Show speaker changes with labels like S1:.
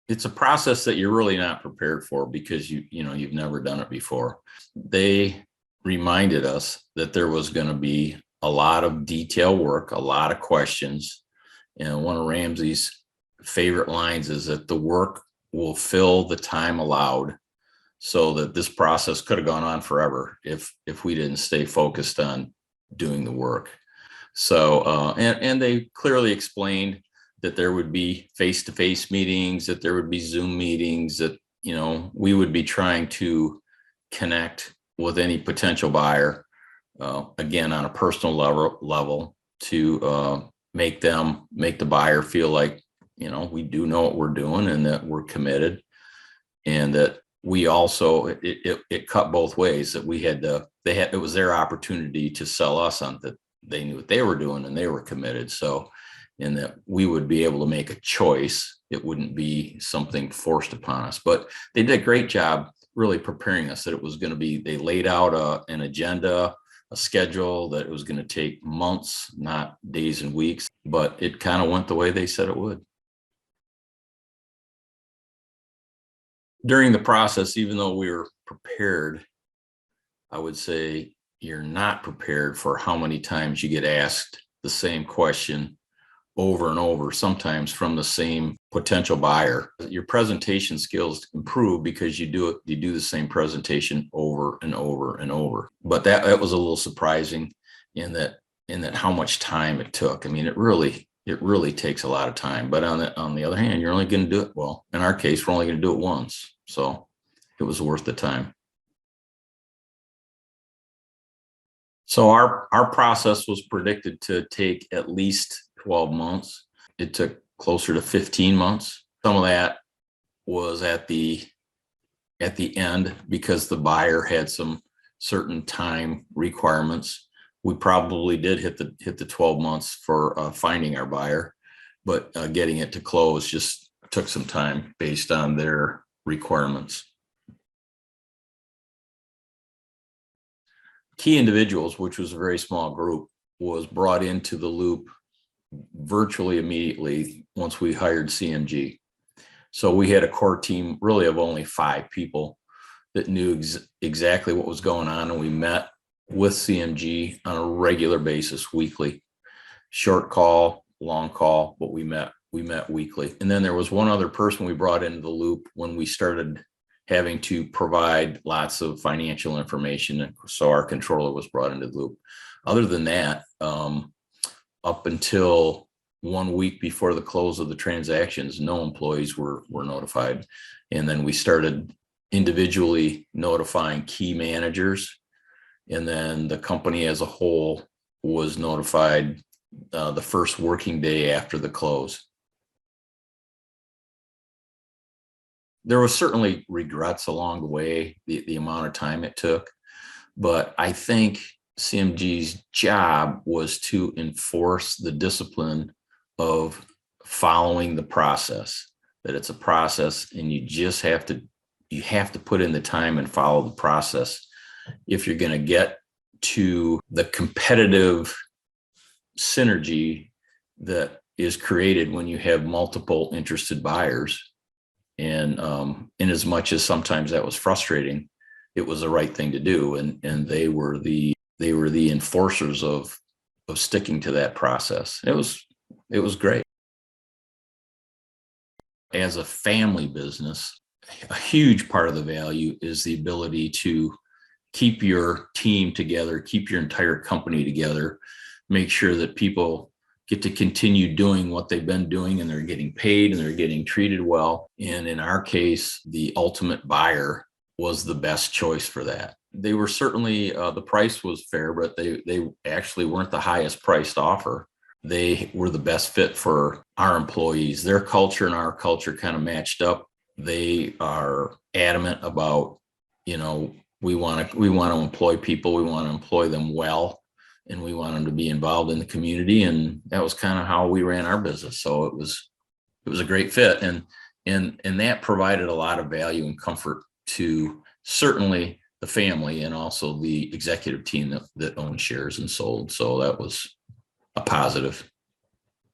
S1: it's a process that you're really not prepared for because you've never done it before. They reminded us that there was going to be a lot of detail work, a lot of questions. And one of Ramsey's favorite lines is that the work will fill the time allowed, so that this process could have gone on forever if we didn't stay focused on doing the work. So and they clearly explained that there would be face-to-face meetings, that there would be Zoom meetings, that we would be trying to connect with any potential buyer, again on a personal level to make the buyer feel like we do know what we're doing and that we're committed, and that we also it cut both ways, that it was their opportunity to sell us on that they knew what they were doing and they were committed. So, and that we would be able to make a choice. It wouldn't be something forced upon us. But they did a great job really preparing us that it was going to be, they laid out an agenda, a schedule, that it was going to take months, not days and weeks, but it kind of went the way they said it would. During the process, even though we were prepared, I would say you're not prepared for how many times you get asked the same question over and over, sometimes from the same potential buyer. Your presentation skills improve because you do the same presentation over and over and over. But that was a little surprising in that how much time it took. I mean, it really takes a lot of time. But on the other hand, you're only going to do it, well, in our case, we're only going to do it once. So it was worth the time. So our process was predicted to take at least 12 months. It took closer to 15 months. Some of that was at the end because the buyer had some certain time requirements. We probably did hit the 12 months for finding our buyer, but getting it to close just took some time based on their requirements. Key individuals, which was a very small group, was brought into the loop virtually immediately once we hired CMG. So we had a core team really of only 5 people that knew exactly what was going on, and we met with CMG on a regular basis, weekly. Short call, long call, but we met weekly. And then there was one other person we brought into the loop when we started having to provide lots of financial information. So our controller was brought into the loop. Other than that, up until 1 week before the close of the transactions, no employees were notified. And then we started individually notifying key managers. And then the company as a whole was notified the first working day after the close. There was certainly regrets along the way, the amount of time it took, but I think CMG's job was to enforce the discipline of following the process, that it's a process and you just have to put in the time and follow the process if you're going to get to the competitive synergy that is created when you have multiple interested buyers. And in as much as sometimes that was frustrating, it was the right thing to do. And they were the enforcers of sticking to that process. It was great. As a family business, a huge part of the value is the ability to keep your team together, keep your entire company together, make sure that people get to continue doing what they've been doing and they're getting paid and they're getting treated well. And in our case, the ultimate buyer was the best choice for that. They were certainly, the price was fair, but they actually weren't the highest priced offer. They were the best fit for our employees. Their culture and our culture kind of matched up. They are adamant about, we want to employ people. We want to employ them well, and we want them to be involved in the community. And that was kind of how we ran our business. So it was a great fit. And that provided a lot of value and comfort to certainly the family and also the executive team that owned shares and sold. So that was a positive.